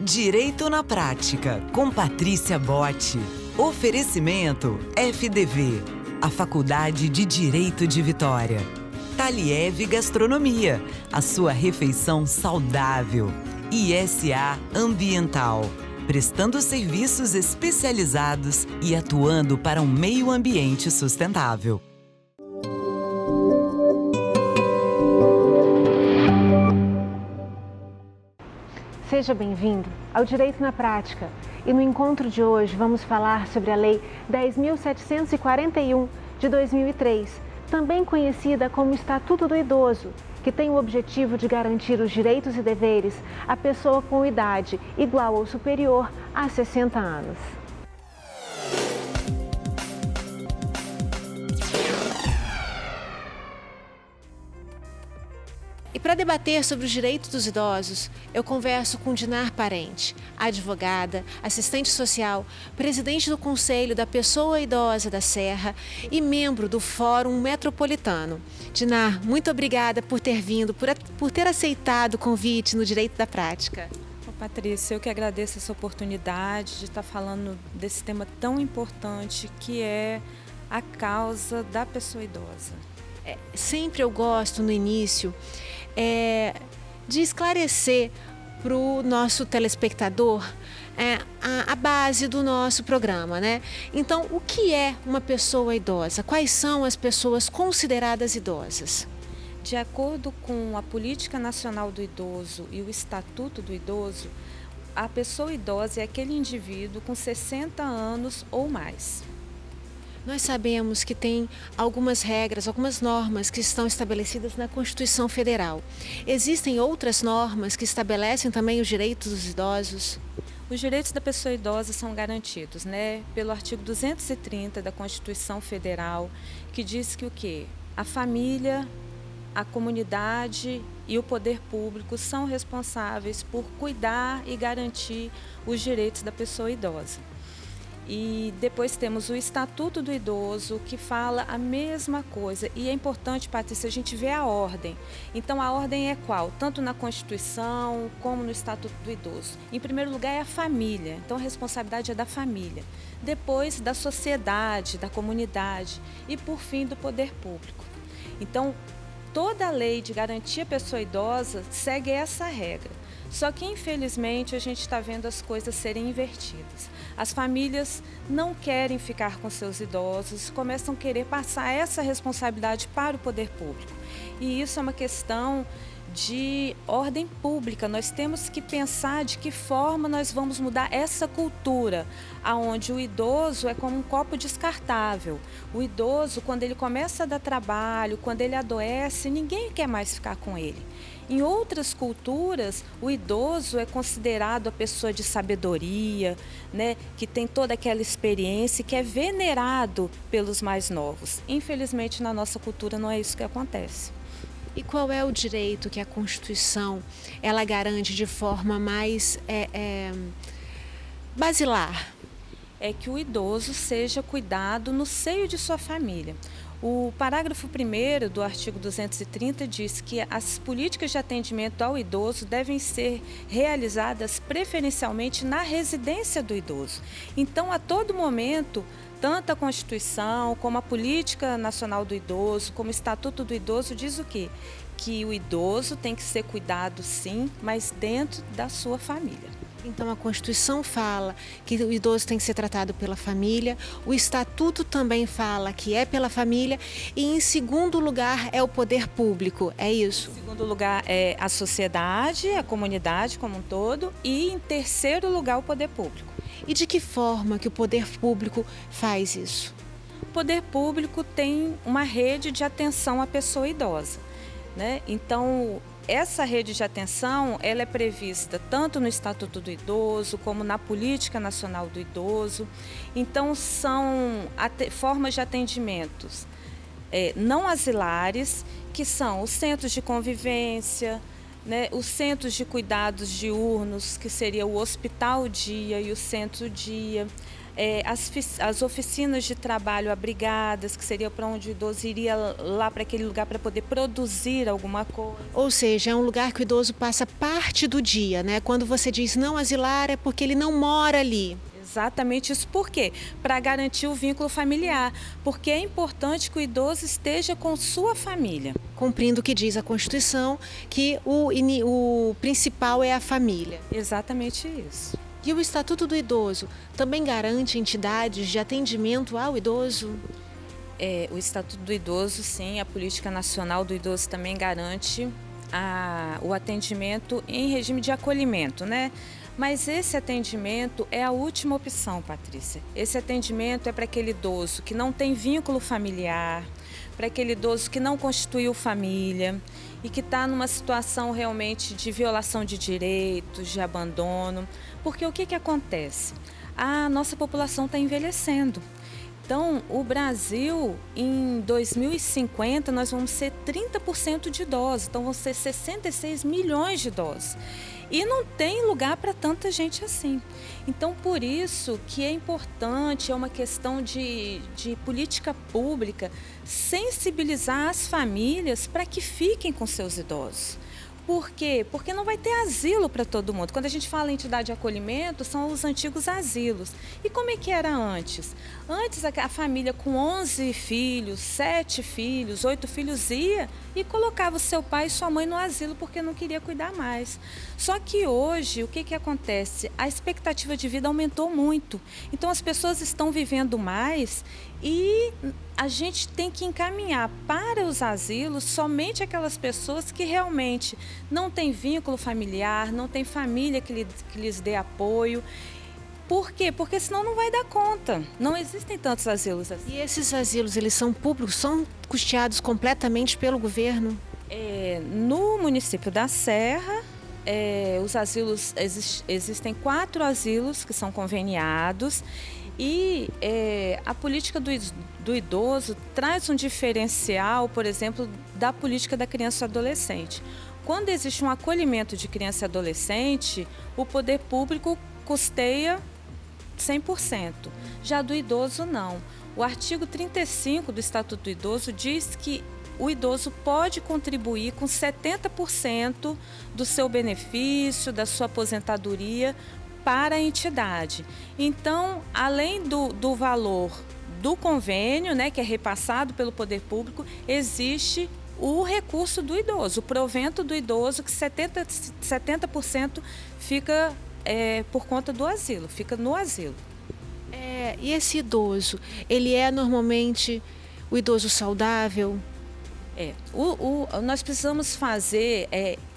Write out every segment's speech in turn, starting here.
Direito na Prática, com Patrícia Botti. Oferecimento FDV, a Faculdade de Direito de Vitória. Taliev Gastronomia, a sua refeição saudável. ISA Ambiental, prestando serviços especializados e atuando para um meio ambiente sustentável. Seja bem-vindo ao Direito na Prática. E no encontro de hoje vamos falar sobre a Lei 10.741 de 2003, também conhecida como Estatuto do Idoso, que tem o objetivo de garantir os direitos e deveres à pessoa com idade igual ou superior a 60 anos. E para debater sobre os direitos dos idosos, eu converso com Dinar Parente, advogada, assistente social, presidente do Conselho da Pessoa Idosa da Serra e membro do Fórum Metropolitano. Dinar, muito obrigada por ter vindo, por ter aceitado o convite no Direito da Prática. Patrícia, eu que agradeço essa oportunidade de estar falando desse tema tão importante que é a causa da pessoa idosa. Sempre eu gosto, no início, de esclarecer para o nosso telespectador a base do nosso programa, né? Então, o que é uma pessoa idosa? Quais são as pessoas consideradas idosas? De acordo com a Política Nacional do Idoso e o Estatuto do Idoso, a pessoa idosa é aquele indivíduo com 60 anos ou mais. Nós sabemos que tem algumas regras, algumas normas que estão estabelecidas na Constituição Federal. Existem outras normas que estabelecem também os direitos dos idosos? Os direitos da pessoa idosa são garantidos, pelo artigo 230 da Constituição Federal, que diz que o quê? A família, a comunidade e o poder público são responsáveis por cuidar e garantir os direitos da pessoa idosa. E depois temos o Estatuto do Idoso, que fala a mesma coisa. E é importante, Patrícia, a gente ver a ordem. Então, a ordem é qual? Tanto na Constituição como no Estatuto do Idoso. Em primeiro lugar é a família. Então, a responsabilidade é da família. Depois, da sociedade, da comunidade. E, por fim, do poder público. Então, toda a lei de garantia à pessoa idosa segue essa regra. Só que, infelizmente, a gente está vendo as coisas serem invertidas. As famílias não querem ficar com seus idosos, começam a querer passar essa responsabilidade para o poder público. E isso é uma questão de ordem pública. Nós temos que pensar de que forma nós vamos mudar essa cultura, onde o idoso é como um copo descartável. O idoso, quando ele começa a dar trabalho, quando ele adoece, ninguém quer mais ficar com ele. Em outras culturas, o idoso é considerado a pessoa de sabedoria, que tem toda aquela experiência e que é venerado pelos mais novos. Infelizmente, na nossa cultura não é isso que acontece. E qual é o direito que a Constituição ela garante de forma mais basilar? É que o idoso seja cuidado no seio de sua família. O parágrafo 1º do artigo 230 diz que as políticas de atendimento ao idoso devem ser realizadas preferencialmente na residência do idoso. Então, a todo momento, tanto a Constituição, como a Política Nacional do Idoso, como o Estatuto do Idoso diz o quê? Que o idoso tem que ser cuidado sim, mas dentro da sua família. Então, a Constituição fala que o idoso tem que ser tratado pela família, o Estatuto também fala que é pela família e, em segundo lugar, é o poder público, é isso? Em segundo lugar, é a sociedade, a comunidade como um todo e, em terceiro lugar, o poder público. E de que forma que o poder público faz isso? O poder público tem uma rede de atenção à pessoa idosa, Então, essa rede de atenção ela é prevista tanto no Estatuto do Idoso como na Política Nacional do Idoso. Então, são formas de atendimentos não asilares, que são os centros de convivência, os centros de cuidados diurnos, que seria o hospital dia e o centro dia, as oficinas de trabalho abrigadas, que seria para onde o idoso iria lá para aquele lugar para poder produzir alguma coisa. Ou seja, é um lugar que o idoso passa parte do dia, né? Quando você diz não asilar é porque ele não mora ali. Exatamente isso. Por quê? Para garantir o vínculo familiar, porque é importante que o idoso esteja com sua família. Cumprindo o que diz a Constituição, que o principal é a família. Exatamente isso. E o Estatuto do Idoso também garante entidades de atendimento ao idoso? O Estatuto do Idoso, sim, a Política Nacional do Idoso também garante o atendimento em regime de acolhimento, né? Mas esse atendimento é a última opção, Patrícia. Esse atendimento é para aquele idoso que não tem vínculo familiar, para aquele idoso que não constituiu família e que está numa situação realmente de violação de direitos, de abandono. Porque o que acontece? A nossa população está envelhecendo. Então, o Brasil, em 2050, nós vamos ser 30% de idosos. Então, vão ser 66 milhões de idosos. E não tem lugar para tanta gente assim. Então, por isso que é importante, é uma questão de política pública, sensibilizar as famílias para que fiquem com seus idosos. Por quê? Porque não vai ter asilo para todo mundo. Quando a gente fala em entidade de acolhimento, são os antigos asilos. E como é que era antes? Antes a família com 11 filhos, 7 filhos, 8 filhos ia e colocava o seu pai e sua mãe no asilo porque não queria cuidar mais. Só que hoje, o que acontece? A expectativa de vida aumentou muito. Então as pessoas estão vivendo mais e a gente tem que encaminhar para os asilos somente aquelas pessoas que realmente não têm vínculo familiar, não têm família que lhes dê apoio. Por quê? Porque senão não vai dar conta. Não existem tantos asilos assim. E esses asilos, eles são públicos, são custeados completamente pelo governo? No município da Serra, os asilos, existem 4 asilos que são conveniados. E a política do idoso traz um diferencial, por exemplo, da política da criança e adolescente. Quando existe um acolhimento de criança e adolescente, o poder público custeia 100%. Já do idoso, não. O artigo 35 do Estatuto do Idoso diz que o idoso pode contribuir com 70% do seu benefício, da sua aposentadoria, para a entidade. Então, além do valor do convênio, né, que é repassado pelo poder público, existe o recurso do idoso, o provento do idoso, que 70% fica por conta do asilo, fica no asilo. E esse idoso, ele é normalmente o idoso saudável? Nós precisamos fazer,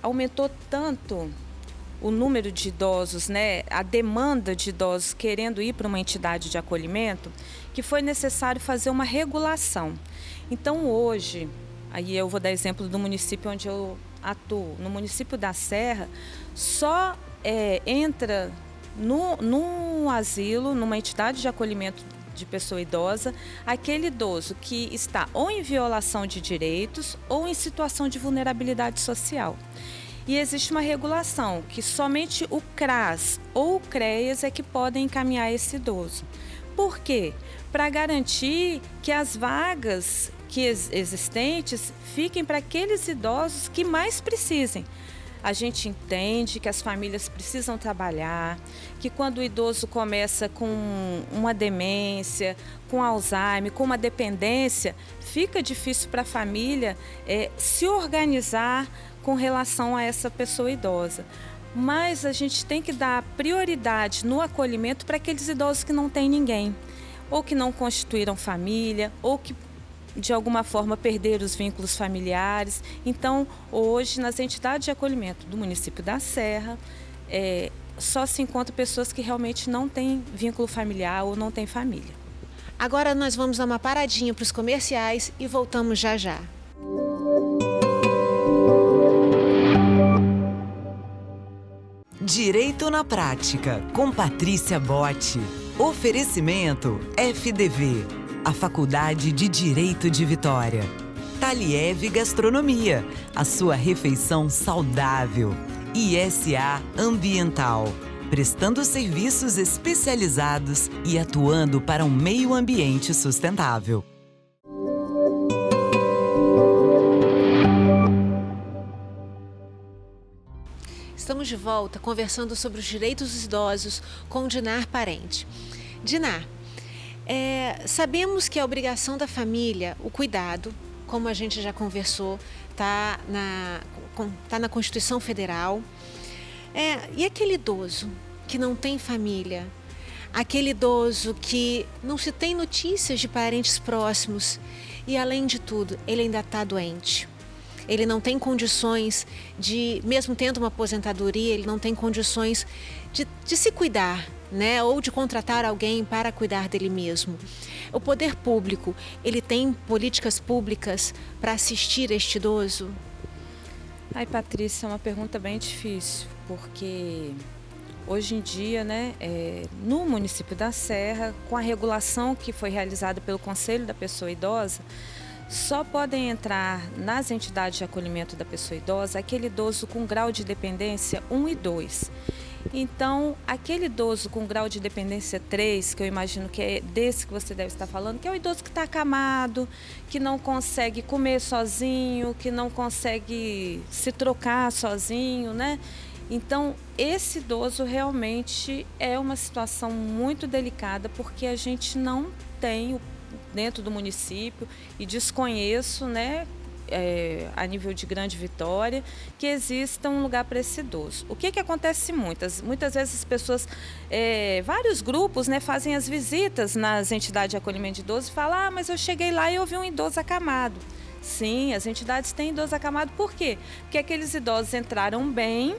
aumentou tanto o número de idosos, né, a demanda de idosos querendo ir para uma entidade de acolhimento, que foi necessário fazer uma regulação. Então, hoje, aí eu vou dar exemplo do município onde eu atuo, no município da Serra, só entra no asilo, numa entidade de acolhimento de pessoa idosa, aquele idoso que está ou em violação de direitos ou em situação de vulnerabilidade social. E existe uma regulação que somente o CRAS ou o CREAS é que podem encaminhar esse idoso. Por quê? Para garantir que as vagas existentes fiquem para aqueles idosos que mais precisem. A gente entende que as famílias precisam trabalhar, que quando o idoso começa com uma demência, com Alzheimer, com uma dependência, fica difícil para a família se organizar com relação a essa pessoa idosa. Mas a gente tem que dar prioridade no acolhimento para aqueles idosos que não têm ninguém, ou que não constituíram família, ou que de alguma forma perderam os vínculos familiares. Então, hoje, nas entidades de acolhimento do município da Serra, só se encontra pessoas que realmente não têm vínculo familiar ou não têm família. Agora nós vamos dar uma paradinha para os comerciais e voltamos já já. Direito na Prática, com Patrícia Botti. Oferecimento FDV, a Faculdade de Direito de Vitória. Taliev Gastronomia, a sua refeição saudável. ISA Ambiental, prestando serviços especializados e atuando para um meio ambiente sustentável. Estamos de volta conversando sobre os direitos dos idosos com Dinar Parente. Dinar, sabemos que a obrigação da família, o cuidado, como a gente já conversou, está na Constituição Federal. E aquele idoso que não tem família, aquele idoso que não se tem notícias de parentes próximos e, além de tudo, ele ainda está doente. Ele não tem condições de, mesmo tendo uma aposentadoria, ele não tem condições de se cuidar, né? Ou de contratar alguém para cuidar dele mesmo. O poder público, ele tem políticas públicas para assistir este idoso? Ai, Patrícia, é uma pergunta bem difícil, porque hoje em dia, né, no município da Serra, com a regulação que foi realizada pelo Conselho da Pessoa Idosa, só podem entrar nas entidades de acolhimento da pessoa idosa aquele idoso com grau de dependência 1 e 2. Então, aquele idoso com grau de dependência 3, que eu imagino que é desse que você deve estar falando, que é o idoso que está acamado, que não consegue comer sozinho, que não consegue se trocar sozinho, né? Então, esse idoso realmente é uma situação muito delicada, porque a gente não tem dentro do município, e desconheço, né, a nível de Grande Vitória, que exista um lugar para esse idoso. O que acontece muitas vezes as pessoas, vários grupos, né, fazem as visitas nas entidades de acolhimento de idosos e falam: mas eu cheguei lá e eu vi um idoso acamado. Sim, as entidades têm idoso acamado. Por quê? Porque aqueles idosos entraram bem,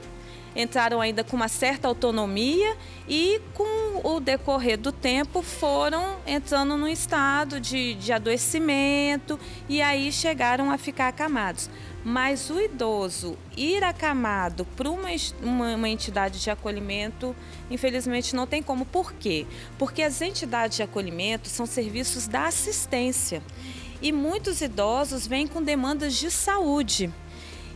entraram ainda com uma certa autonomia e, com o decorrer do tempo, foram entrando num estado de adoecimento e aí chegaram a ficar acamados. Mas o idoso ir acamado para uma entidade de acolhimento, infelizmente não tem como. Por quê? Porque as entidades de acolhimento são serviços da assistência e muitos idosos vêm com demandas de saúde.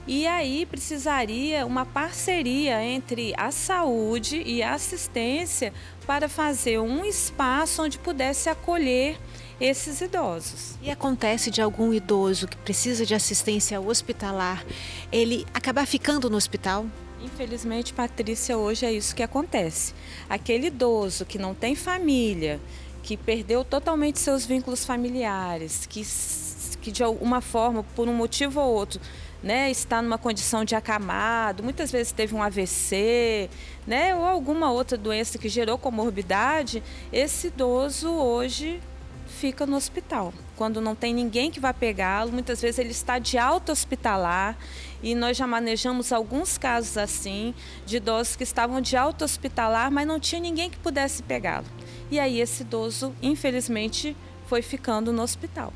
E aí precisaria uma parceria entre a saúde e a assistência para fazer um espaço onde pudesse acolher esses idosos. E acontece de algum idoso que precisa de assistência hospitalar, ele acabar ficando no hospital? Infelizmente, Patrícia, hoje é isso que acontece. Aquele idoso que não tem família, que perdeu totalmente seus vínculos familiares, que de alguma forma, por um motivo ou outro, né, está numa condição de acamado, muitas vezes teve um AVC, né, ou alguma outra doença que gerou comorbidade, esse idoso hoje fica no hospital. Quando não tem ninguém que vá pegá-lo, muitas vezes ele está de alta hospitalar, e nós já manejamos alguns casos assim, de idosos que estavam de alta hospitalar, mas não tinha ninguém que pudesse pegá-lo. E aí esse idoso, infelizmente, foi ficando no hospital.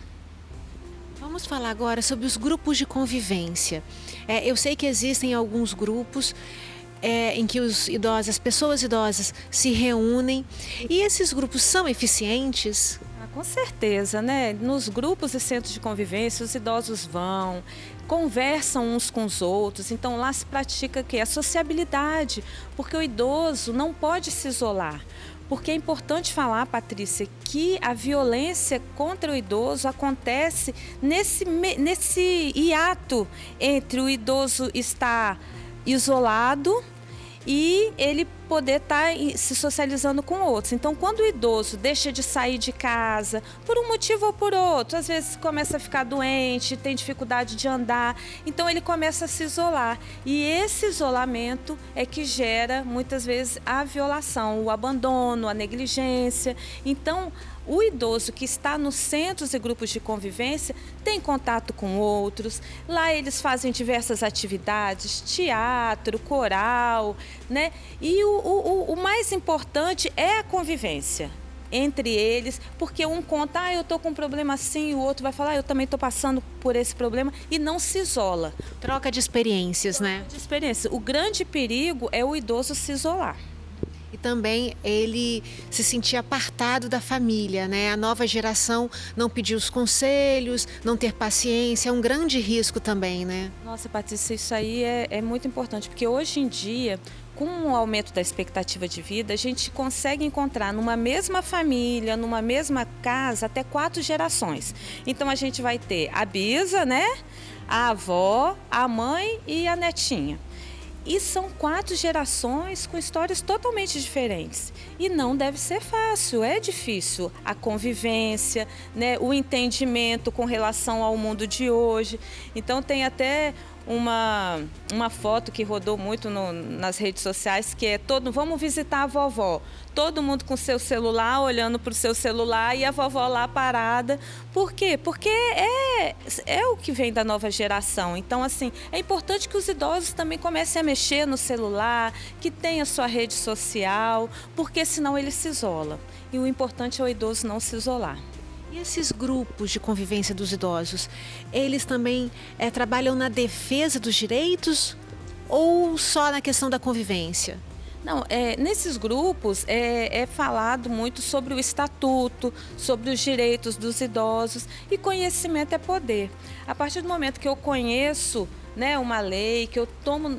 Vamos falar agora sobre os grupos de convivência. Eu sei que existem alguns grupos em que as pessoas idosas se reúnem, e esses grupos são eficientes? Com certeza, né? Nos grupos e centros de convivência, os idosos vão, conversam uns com os outros, então lá se pratica a sociabilidade, porque o idoso não pode se isolar. Porque é importante falar, Patrícia, que a violência contra o idoso acontece nesse hiato entre o idoso estar isolado e ele poder estar se socializando com outros. Então, quando o idoso deixa de sair de casa, por um motivo ou por outro, às vezes começa a ficar doente, tem dificuldade de andar, então ele começa a se isolar. E esse isolamento é que gera, muitas vezes, a violação, o abandono, a negligência. Então, o idoso que está nos centros e grupos de convivência tem contato com outros. Lá eles fazem diversas atividades, teatro, coral, né? E o mais importante é a convivência entre eles, porque um conta: eu estou com um problema assim, e o outro vai falar: eu também estou passando por esse problema, e não se isola. Troca de experiências, né? Troca de experiência. O grande perigo é o idoso se isolar. E também ele se sentir apartado da família, né? A nova geração não pedir os conselhos, não ter paciência, é um grande risco também, né? Nossa, Patrícia, isso aí é muito importante, porque hoje em dia, com o aumento da expectativa de vida, a gente consegue encontrar numa mesma família, numa mesma casa, até 4 gerações. Então a gente vai ter a bisa, né? A avó, a mãe e a netinha. E são 4 gerações com histórias totalmente diferentes. E não deve ser fácil, é difícil a convivência, né, o entendimento com relação ao mundo de hoje. Então tem até uma foto que rodou muito nas redes sociais, que é vamos visitar a vovó. Todo mundo com seu celular, olhando para o seu celular e a vovó lá parada. Por quê? Porque é o que vem da nova geração. Então, assim, é importante que os idosos também comecem a mexer no celular, que tenha sua rede social, porque senão ele se isola. E o importante é o idoso não se isolar. E esses grupos de convivência dos idosos, eles também trabalham na defesa dos direitos ou só na questão da convivência? Não, nesses grupos é falado muito sobre o estatuto, sobre os direitos dos idosos, e conhecimento é poder. A partir do momento que eu conheço, né, uma lei, que eu tomo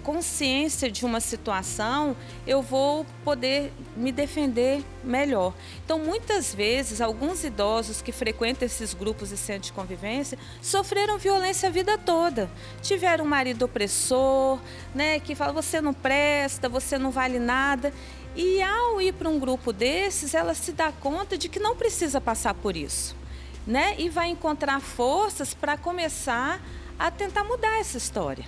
consciência de uma situação, eu vou poder me defender melhor. Então, muitas vezes, alguns idosos que frequentam esses grupos e centros de convivência sofreram violência a vida toda. Tiveram um marido opressor, né, que fala, você não presta, você não vale nada. E ao ir para um grupo desses, ela se dá conta de que não precisa passar por isso, né? E vai encontrar forças para começar a tentar mudar essa história.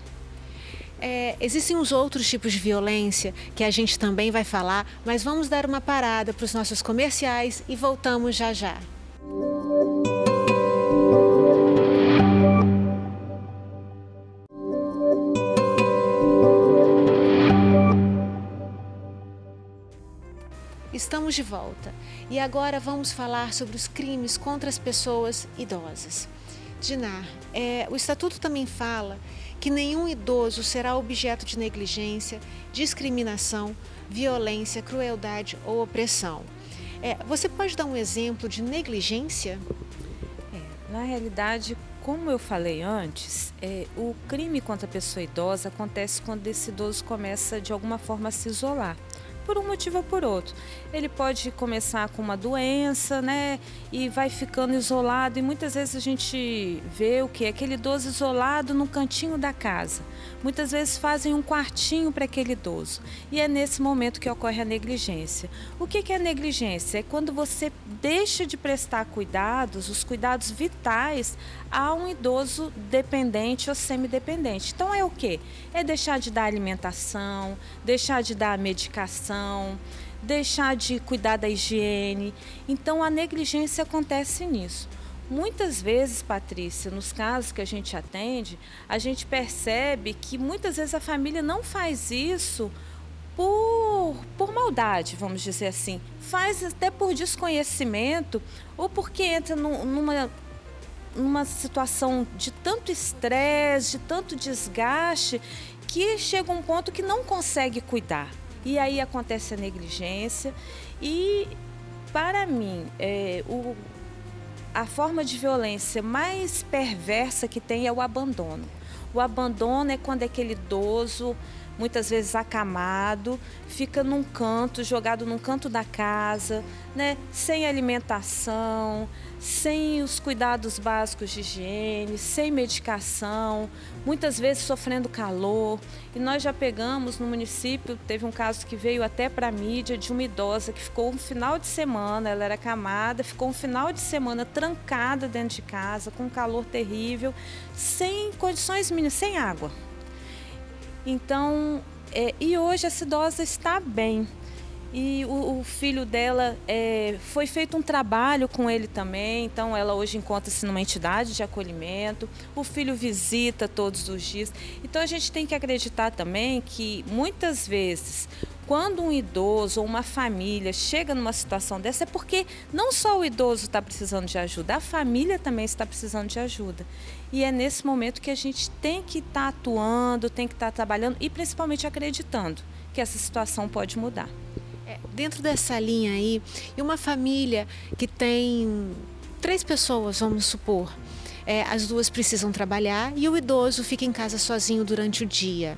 Existem os outros tipos de violência que a gente também vai falar, mas vamos dar uma parada para os nossos comerciais e voltamos já já. Estamos de volta e agora vamos falar sobre os crimes contra as pessoas idosas. Dinar, o Estatuto também fala que nenhum idoso será objeto de negligência, discriminação, violência, crueldade ou opressão. Você pode dar um exemplo de negligência? Na realidade, como eu falei antes, o crime contra a pessoa idosa acontece quando esse idoso começa de alguma forma a se isolar, por um motivo ou por outro. Ele pode começar com uma doença, né, e vai ficando isolado, e muitas vezes a gente vê o que? Aquele idoso isolado no cantinho da casa. Muitas vezes fazem um quartinho para aquele idoso, e é nesse momento que ocorre a negligência. O que é a negligência? É quando você deixa de prestar cuidados, os cuidados vitais, a um idoso dependente ou semidependente. Então é o quê? É deixar de dar alimentação, deixar de dar medicação, deixar de cuidar da higiene. Então a negligência acontece nisso. Muitas vezes, Patrícia, nos casos que a gente atende, a gente percebe que muitas vezes a família não faz isso por maldade, vamos dizer assim. Faz até por desconhecimento ou porque entra numa situação de tanto estresse, de tanto desgaste, que chega um ponto que não consegue cuidar. E aí acontece a negligência e, para mim, a forma de violência mais perversa que tem é o abandono. O abandono é quando aquele idoso, muitas vezes acamado, fica num canto, jogado num canto da casa, né, sem alimentação, sem os cuidados básicos de higiene, sem medicação, muitas vezes sofrendo calor. E nós já pegamos no município, teve um caso que veio até para a mídia, de uma idosa que ficou um final de semana, ela era acamada, ficou um final de semana trancada dentro de casa, com um calor terrível, sem condições mínimas, sem água. Então, e hoje essa idosa está bem. E o filho dela, foi feito um trabalho com ele também, então ela hoje encontra-se numa entidade de acolhimento, o filho visita todos os dias. Então a gente tem que acreditar também que muitas vezes, quando um idoso ou uma família chega numa situação dessa, é porque não só o idoso está precisando de ajuda, a família também está precisando de ajuda. E é nesse momento que a gente tem que estar atuando, tem que estar trabalhando e principalmente acreditando que essa situação pode mudar. Dentro dessa linha aí, e uma família que tem 3 pessoas, vamos supor, as 2 precisam trabalhar e o idoso fica em casa sozinho durante o dia.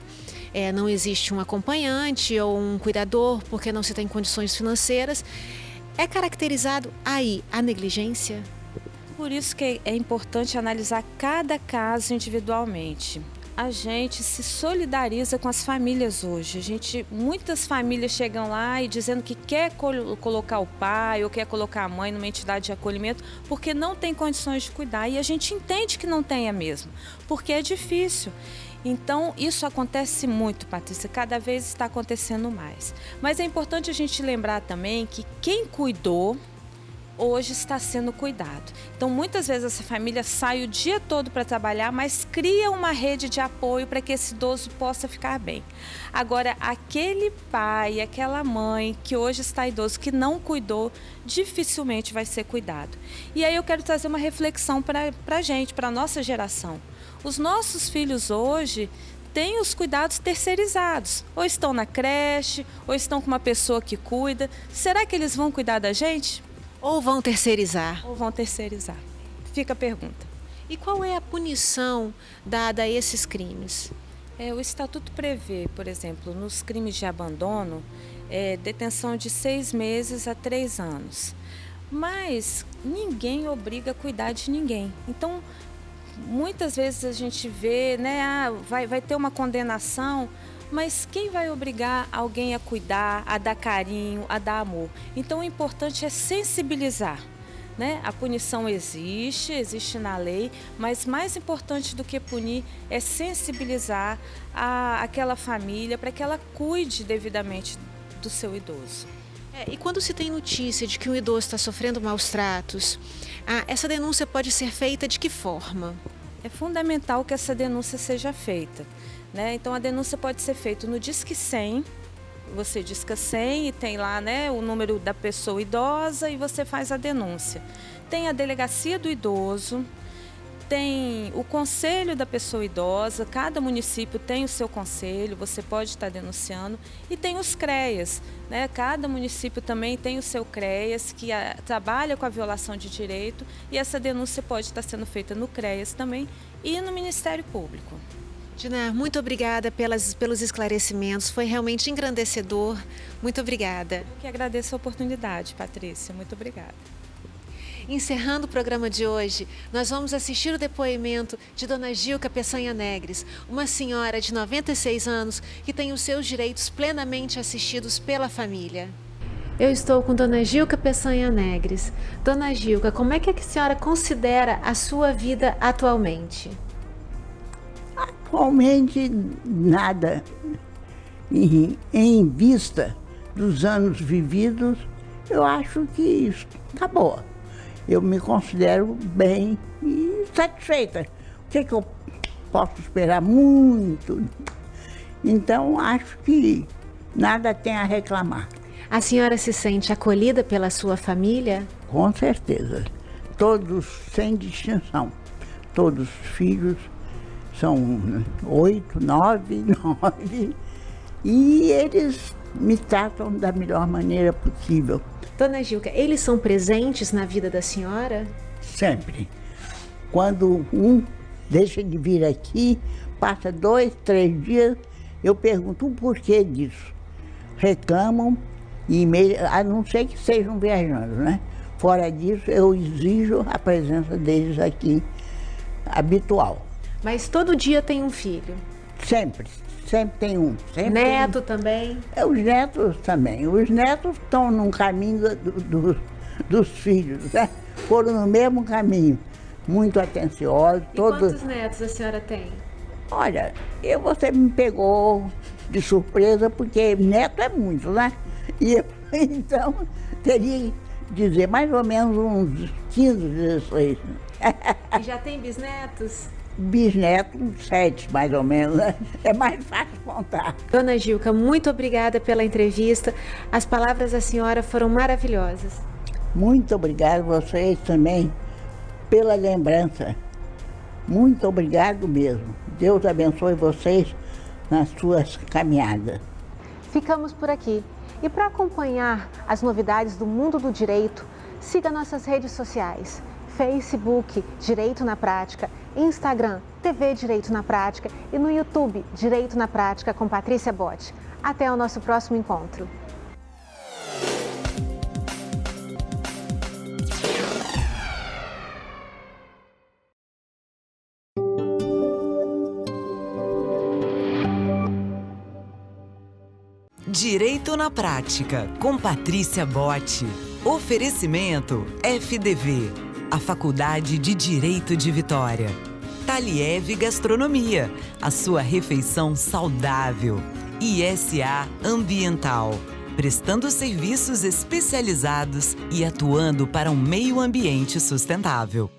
não existe um acompanhante ou um cuidador porque não se tem condições financeiras. É caracterizado aí a negligência? Por isso que é importante analisar cada caso individualmente. A gente se solidariza com as famílias hoje. Muitas famílias chegam lá e dizendo que quer colocar o pai ou quer colocar a mãe numa entidade de acolhimento porque não tem condições de cuidar. E a gente entende que não tenha mesmo, porque é difícil. Então, isso acontece muito, Patrícia, cada vez está acontecendo mais. Mas é importante a gente lembrar também que quem cuidou hoje está sendo cuidado. Então, muitas vezes essa família sai o dia todo para trabalhar, mas cria uma rede de apoio para que esse idoso possa ficar bem. Agora, aquele pai, aquela mãe que hoje está idoso, que não cuidou, dificilmente vai ser cuidado. E aí eu quero trazer uma reflexão para a gente, para a nossa geração. Os nossos filhos hoje têm os cuidados terceirizados. Ou estão na creche, ou estão com uma pessoa que cuida. Será que eles vão cuidar da gente? Ou vão terceirizar? Ou vão terceirizar. Fica a pergunta. E qual é a punição dada a esses crimes? O Estatuto prevê, por exemplo, nos crimes de abandono, detenção de 6 meses a 3 anos. Mas ninguém obriga a cuidar de ninguém. Então, muitas vezes a gente vê, né, vai ter uma condenação, mas quem vai obrigar alguém a cuidar, a dar carinho, a dar amor? Então, o importante é sensibilizar, né? A punição existe na lei, mas mais importante do que punir é sensibilizar aquela família para que ela cuide devidamente do seu idoso. E quando se tem notícia de que um idoso está sofrendo maus tratos, essa denúncia pode ser feita de que forma? É fundamental que essa denúncia seja feita, né? Então, a denúncia pode ser feita no Disque 100, você disca 100 e tem lá, né, o número da pessoa idosa e você faz a denúncia. Tem a delegacia do idoso, tem o conselho da pessoa idosa, cada município tem o seu conselho, você pode estar denunciando, e tem os CREAS, né? Cada município também tem o seu CREAS, que trabalha com a violação de direito, e essa denúncia pode estar sendo feita no CREAS também e no Ministério Público. Dinar, muito obrigada pelos esclarecimentos, foi realmente engrandecedor. Muito obrigada. Eu que agradeço a oportunidade, Patrícia. Muito obrigada. Encerrando o programa de hoje, nós vamos assistir o depoimento de Dona Gilca Peçanha Negres, uma senhora de 96 anos que tem os seus direitos plenamente assistidos pela família. Eu estou com Dona Gilca Peçanha Negres. Dona Gilca, como é que a senhora considera a sua vida atualmente? Atualmente, nada. Em vista dos anos vividos, eu acho que isso acabou. Eu me considero bem e satisfeita. O que eu posso esperar muito? Então, acho que nada tem a reclamar. A senhora se sente acolhida pela sua família? Com certeza. Todos, sem distinção. Todos os filhos, são 8, 9, e eles me tratam da melhor maneira possível. Dona Gilca, eles são presentes na vida da senhora? Sempre. Quando um deixa de vir aqui, passa 2, 3 dias, eu pergunto o porquê disso. Reclamam, a não ser que sejam viajando, né? Fora disso, eu exijo a presença deles aqui, habitual. Mas todo dia tem um filho? Sempre tem um. Neto também? Os netos também. Os netos estão num caminho dos filhos, né? Foram no mesmo caminho, muito atenciosos. E quantos netos a senhora tem? Olha, você me pegou de surpresa, porque neto é muito, né? E então, teria que dizer mais ou menos uns 15, 16. E já tem bisnetos? Bisneto, 7 mais ou menos, né? É mais fácil contar. Dona Gilca, muito obrigada pela entrevista. As palavras da senhora foram maravilhosas. Muito obrigado a vocês também pela lembrança. Muito obrigado mesmo. Deus abençoe vocês nas suas caminhadas. Ficamos por aqui. E para acompanhar as novidades do mundo do direito, siga nossas redes sociais. Facebook Direito na Prática, Instagram, TV Direito na Prática e no YouTube, Direito na Prática com Patrícia Botti. Até o nosso próximo encontro. Direito na Prática, com Patrícia Botti. Oferecimento FDV, a Faculdade de Direito de Vitória. Taliev Gastronomia, a sua refeição saudável. ISA Ambiental, prestando serviços especializados e atuando para um meio ambiente sustentável.